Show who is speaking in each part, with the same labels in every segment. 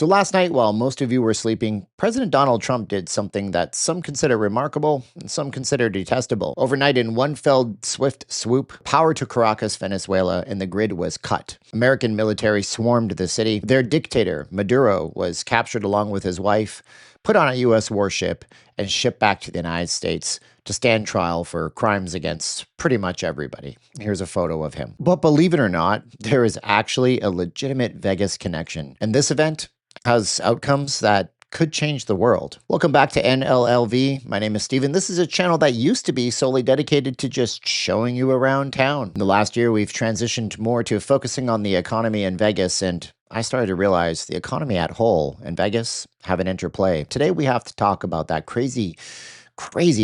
Speaker 1: So last night, while most of you were sleeping, President Donald Trump did something that some consider remarkable and some consider detestable. Overnight, in one fell swift swoop, power to Caracas, Venezuela, and the grid was cut. American military swarmed the city. Their dictator, Maduro, was captured along with his wife, put on a U.S. warship, and shipped back to the United States to stand trial for crimes against pretty much everybody. Here's a photo of him. But believe it or not, there is actually a legitimate Vegas connection. And this event has outcomes that could change the world. Welcome back to NLLV. My name is Steven. This is a channel that used to be solely dedicated to just showing you around town. In the last year, we've transitioned more to focusing on the economy in Vegas, and I started to realize the economy at whole and Vegas have an interplay. Today, we have to talk about that crazy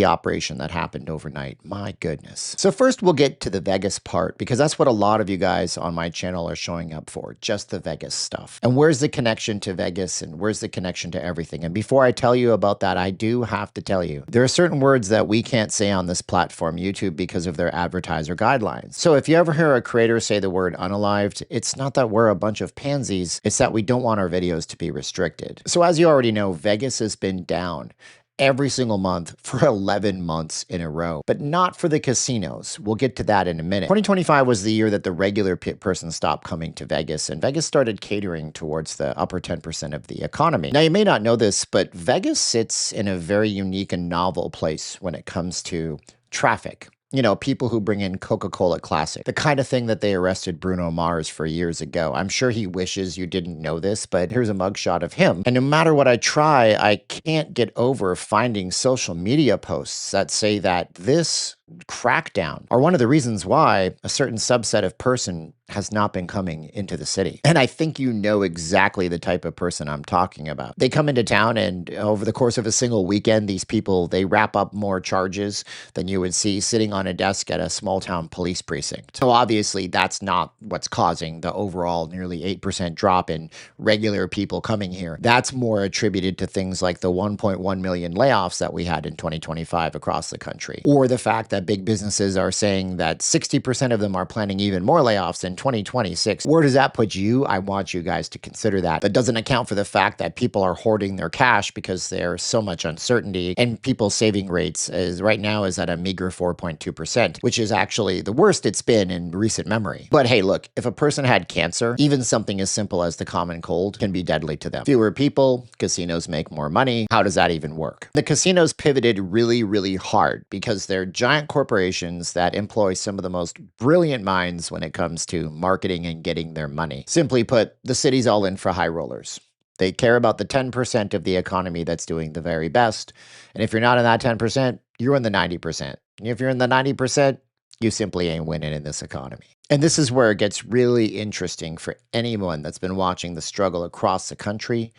Speaker 1: operation that happened overnight. My goodness. So first we'll get to the Vegas part, because that's what a lot of you guys on my channel are showing up for, just the Vegas stuff. And where's the connection to Vegas, and where's the connection to everything? And before I tell you about that, I do have to tell you, there are certain words that we can't say on this platform, YouTube, because of their advertiser guidelines. So if you ever hear a creator say the word unalived, it's not that we're a bunch of pansies, it's that we don't want our videos to be restricted. So as you already know, Vegas has been down every single month for 11 months in a row, but not for the casinos. We'll get to that in a minute. 2025 was the year that the regular person stopped coming to Vegas, and Vegas started catering towards the upper 10% of the economy. Now, you may not know this, but Vegas sits in a very unique and novel place when it comes to traffic. You know, people who bring in Coca-Cola Classic, the kind of thing that they arrested Bruno Mars for years ago. I'm sure he wishes you didn't know this, but here's a mugshot of him. And no matter what I try, I can't get over finding social media posts that say that this crackdown are one of the reasons why a certain subset of person has not been coming into the city. And I think you know exactly the type of person I'm talking about. They come into town, and over the course of a single weekend, these people, they wrap up more charges than you would see sitting on a desk at a small town police precinct. So obviously that's not what's causing the overall nearly 8% drop in regular people coming here. That's more attributed to things like the 1.1 million layoffs that we had in 2025 across the country, or the fact that big businesses are saying that 60% of them are planning even more layoffs in 2026. Where does that put you? I want you guys to consider that. That doesn't account for the fact that people are hoarding their cash because there's so much uncertainty, and people's saving rates right now is at a meager 4.2%, which is actually the worst it's been in recent memory. But hey, look, if a person had cancer, even something as simple as the common cold can be deadly to them. Fewer people, casinos make more money. How does that even work? The casinos pivoted really hard because they're giant corporations that employ some of the most brilliant minds when it comes to marketing and getting their money. Simply put, the city's all in for high rollers. They care about the 10% of the economy that's doing the very best. And if you're not in that 10%, you're in the 90%. And if you're in the 90%, you simply ain't winning in this economy. And this is where it gets really interesting for anyone that's been watching the struggle across the country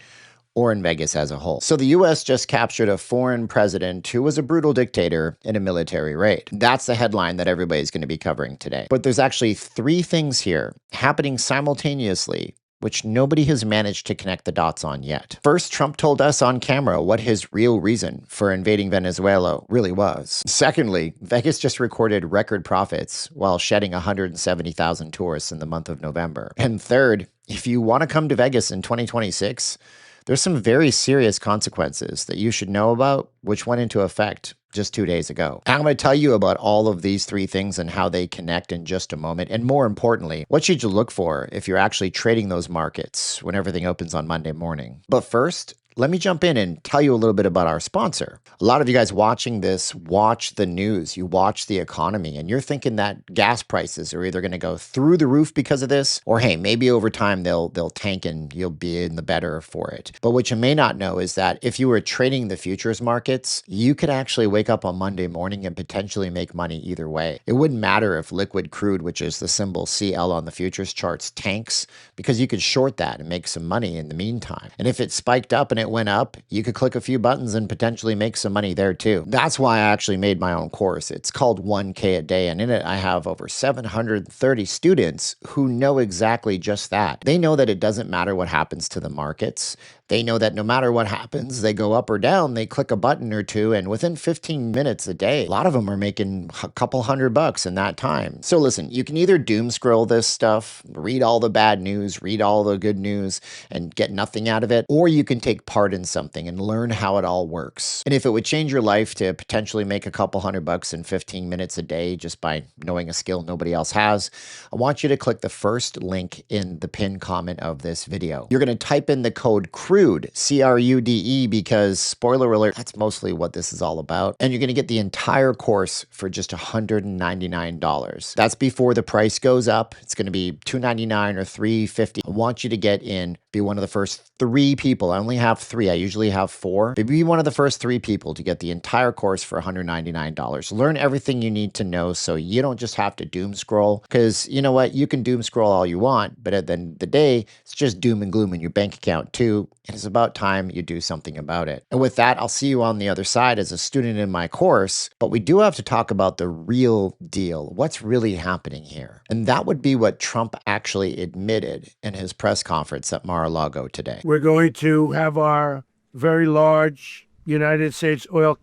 Speaker 1: or in Vegas as a whole. So the US just captured a foreign president who was a brutal dictator in a military raid. That's the headline that everybody's going to be covering today. But there's actually three things here happening simultaneously, which nobody has managed to connect the dots on yet. First, Trump told us on camera what his real reason for invading Venezuela really was. Secondly, Vegas just recorded record profits while shedding 170,000 tourists in the month of November. And third, if you want to come to Vegas in 2026, there's some very serious consequences that you should know about, which went into effect just 2 days ago. I'm going to tell you about all of these three things and how they connect in just a moment. And more importantly, what should you look for if you're actually trading those markets when everything opens on Monday morning? But first, let me jump in and tell you a little bit about our sponsor. A lot of you guys watching this watch the news, you watch the economy, and you're thinking that gas prices are either going to go through the roof because of this, or hey, maybe over time they'll tank and you'll be in the better for it. But what you may not know is that if you were trading the futures markets, you could actually wake up on Monday morning and potentially make money either way. It wouldn't matter if liquid crude, which is the symbol CL on the futures charts, tanks, because you could short that and make some money in the meantime. And if it spiked up and it it went up, you could click a few buttons and potentially make some money there too. That's why I actually made my own course. It's called 1K a day, and in it I have over 730 students who know exactly just that. They know that it doesn't matter what happens to the markets. They know that no matter what happens, they go up or down, they click a button or two, and within 15 minutes a day, a lot of them are making a couple $100 in that time. So listen, you can either doom scroll this stuff, read all the bad news, read all the good news, and get nothing out of it, or you can take part in something and learn how it all works. And if it would change your life to potentially make a couple $100 in 15 minutes a day just by knowing a skill nobody else has, I want you to click the first link in the pinned comment of this video. You're going to type in the code CRUDE, C-R-U-D-E, because spoiler alert, that's mostly what this is all about. And you're going to get the entire course for just $199. That's before the price goes up. It's going to be $299 or $350. I want you to get in, be one of the first 3 people. I only have 3. I usually have 4. But be one of the first 3 people to get the entire course for $199. Learn everything you need to know so you don't just have to doom scroll. Because you know what? You can doom scroll all you want, but at the end of the day, it's just doom and gloom in your bank account too. And it's about time you do something about it. And with that, I'll see you on the other side as a student in my course. But we do have to talk about the real deal. What's really happening here? And that would be what Trump actually admitted in his press conference at Mar-a-Lago today.
Speaker 2: We're going to have our very large United States oil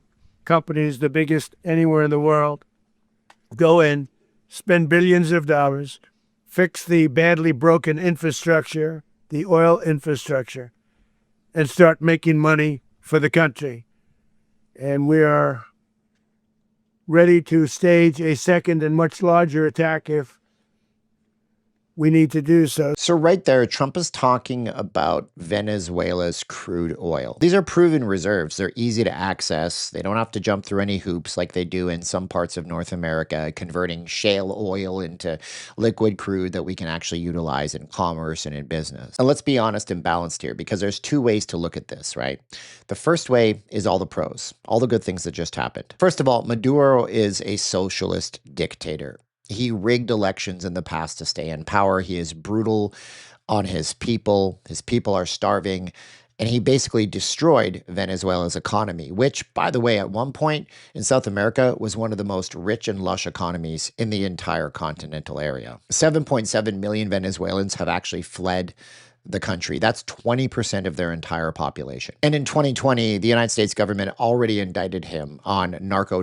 Speaker 2: companies, the biggest anywhere in the world, go in, spend billions of dollars, fix the badly broken infrastructure, the oil infrastructure, and start making money for the country. And we are ready to stage a second and much larger attack if we need to do so.
Speaker 1: So right there, Trump is talking about Venezuela's crude oil. These are proven reserves. They're easy to access. They don't have to jump through any hoops like they do in some parts of North America, converting shale oil into liquid crude that we can actually utilize in commerce and in business. And let's be honest and balanced here, because there's 2 ways to look at this, right? The first way is all the pros, all the good things that just happened. First of all, Maduro is a socialist dictator. He rigged elections in the past to stay in power. He is brutal on his people. His people are starving. And he basically destroyed Venezuela's economy, which, by the way, at one point in South America was one of the most rich and lush economies in the entire continental area. 7.7 million Venezuelans have actually fled the country. That's 20% of their entire population. And in 2020, the United States government already indicted him on narco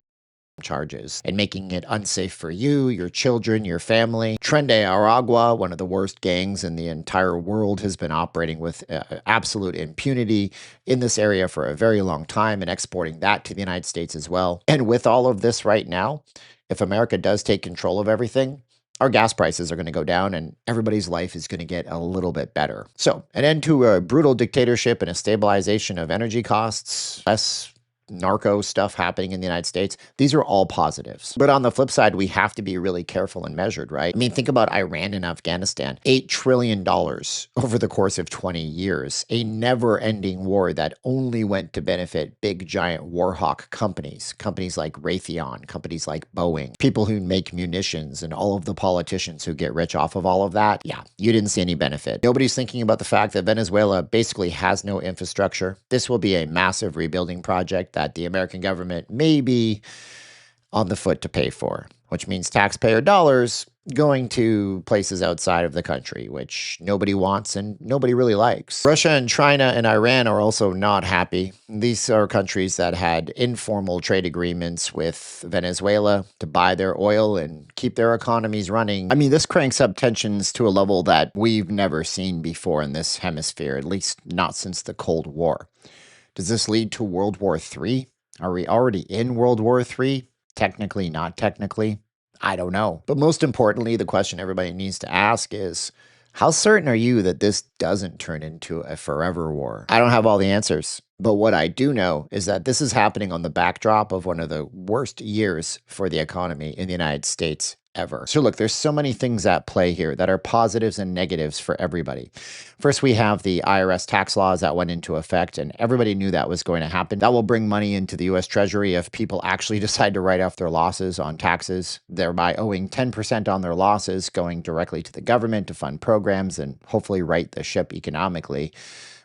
Speaker 1: charges and making it unsafe for you, your children, your family. Tren de Aragua, one of the worst gangs in the entire world, has been operating with absolute impunity in this area for a very long time and exporting that to the United States as well. And with all of this right now, if America does take control of everything, our gas prices are going to go down and everybody's life is going to get a little bit better. So an end to a brutal dictatorship and a stabilization of energy costs, less narco stuff happening in the United States. These are all positives. But on the flip side, we have to be really careful and measured, right? I mean, think about Iran and Afghanistan. $8 trillion over the course of 20 years. A never-ending war that only went to benefit big, giant war hawk companies. Companies like Raytheon, companies like Boeing, people who make munitions, and all of the politicians who get rich off of all of that. Yeah, you didn't see any benefit. Nobody's thinking about the fact that Venezuela basically has no infrastructure. This will be a massive rebuilding project that the American government may be on the foot to pay for, which means taxpayer dollars going to places outside of the country, which nobody wants and nobody really likes. Russia and China and Iran are also not happy. These are countries that had informal trade agreements with Venezuela to buy their oil and keep their economies running. I mean, this cranks up tensions to a level that we've never seen before in this hemisphere, at least not since the Cold War. Does this lead to World War III? Are we already in World War III? Technically, not technically. I don't know. But most importantly, the question everybody needs to ask is, how certain are you that this doesn't turn into a forever war? I don't have all the answers. But what I do know is that this is happening on the backdrop of one of the worst years for the economy in the United States ever. So look, there's so many things at play here that are positives and negatives for everybody. First, we have the IRS tax laws that went into effect, and everybody knew that was going to happen. That will bring money into the U.S. Treasury if people actually decide to write off their losses on taxes, thereby owing 10% on their losses, going directly to the government to fund programs and hopefully right the ship economically.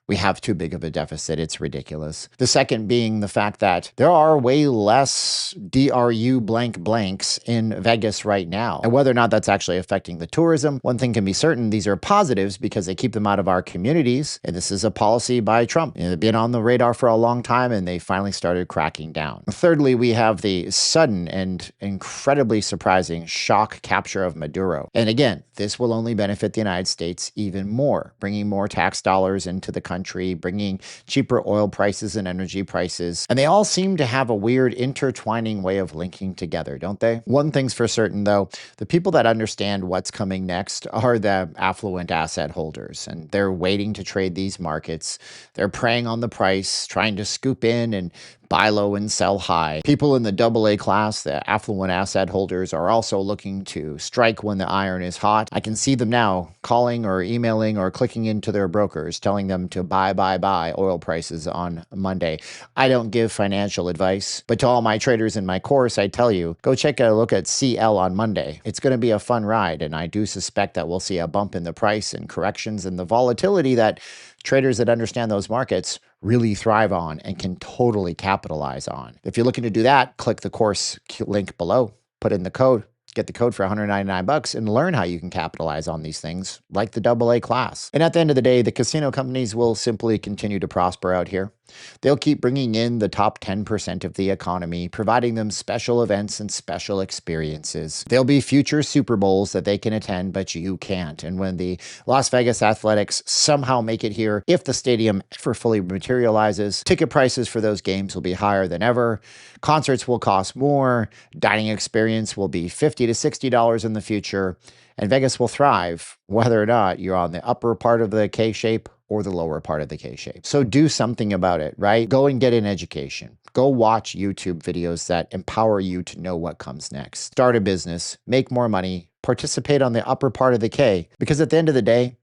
Speaker 1: We have too big of a deficit. It's ridiculous. The second being the fact that there are way less DRU blank blanks in Vegas right now. And whether or not that's actually affecting the tourism, one thing can be certain, these are positives because they keep them out of our communities. And this is a policy by Trump. They've been on the radar for a long time and they finally started cracking down. Thirdly, we have the sudden and incredibly surprising shock capture of Maduro. And again, this will only benefit the United States even more, bringing more tax dollars into the country, bringing cheaper oil prices and energy prices. And they all seem to have a weird intertwining way of linking together, don't they? One thing's for certain, though, the people that understand what's coming next are the affluent asset holders, and they're waiting to trade these markets. They're preying on the price, trying to scoop in and buy low and sell high. People in the AA class, the affluent asset holders, are also looking to strike when the iron is hot. I can see them now calling or emailing or clicking into their brokers, telling them to buy oil prices on Monday. I don't give financial advice, but to all my traders in my course, I tell you, go check a look at CL on Monday. It's going to be a fun ride, and I do suspect that we'll see a bump in the price and corrections and the volatility that traders that understand those markets really thrive on and can totally capitalize on. If you're looking to do that, click the course link below, put in the code, get the code for $199 and learn how you can capitalize on these things like the AA class. And at the end of the day, the casino companies will simply continue to prosper out here. They'll keep bringing in the top 10% of the economy, providing them special events and special experiences. There'll be future Super Bowls that they can attend, but you can't. And when the Las Vegas Athletics somehow make it here, if the stadium ever fully materializes, ticket prices for those games will be higher than ever. Concerts will cost more. Dining experience will be $50 to $60 in the future. And Vegas will thrive, whether or not you're on the upper part of the K-shape or the lower part of the K-shape. So do something about it, right? Go and get an education. Go watch YouTube videos that empower you to know what comes next. Start a business, make more money, participate on the upper part of the K, because at the end of the day,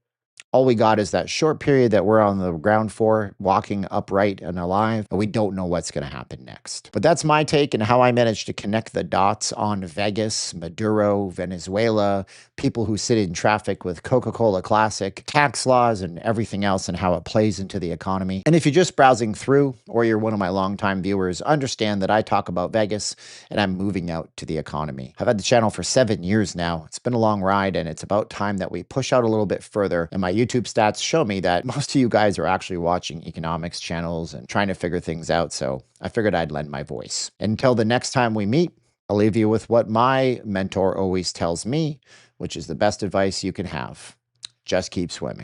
Speaker 1: all we got is that short period that we're on the ground for, walking upright and alive, and we don't know what's going to happen next. But that's my take and how I managed to connect the dots on Vegas, Maduro, Venezuela, people who sit in traffic with Coca-Cola Classic, tax laws, and everything else, and how it plays into the economy. And if you're just browsing through, or you're one of my longtime viewers, understand that I talk about Vegas, and I'm moving out to the economy. I've had the channel for 7 years now. It's been a long ride, and it's about time that we push out a little bit further. And my YouTube stats show me that most of you guys are actually watching economics channels and trying to figure things out, so I figured I'd lend my voice. Until the next time we meet, I'll leave you with what my mentor always tells me, which is the best advice you can have. Just keep swimming.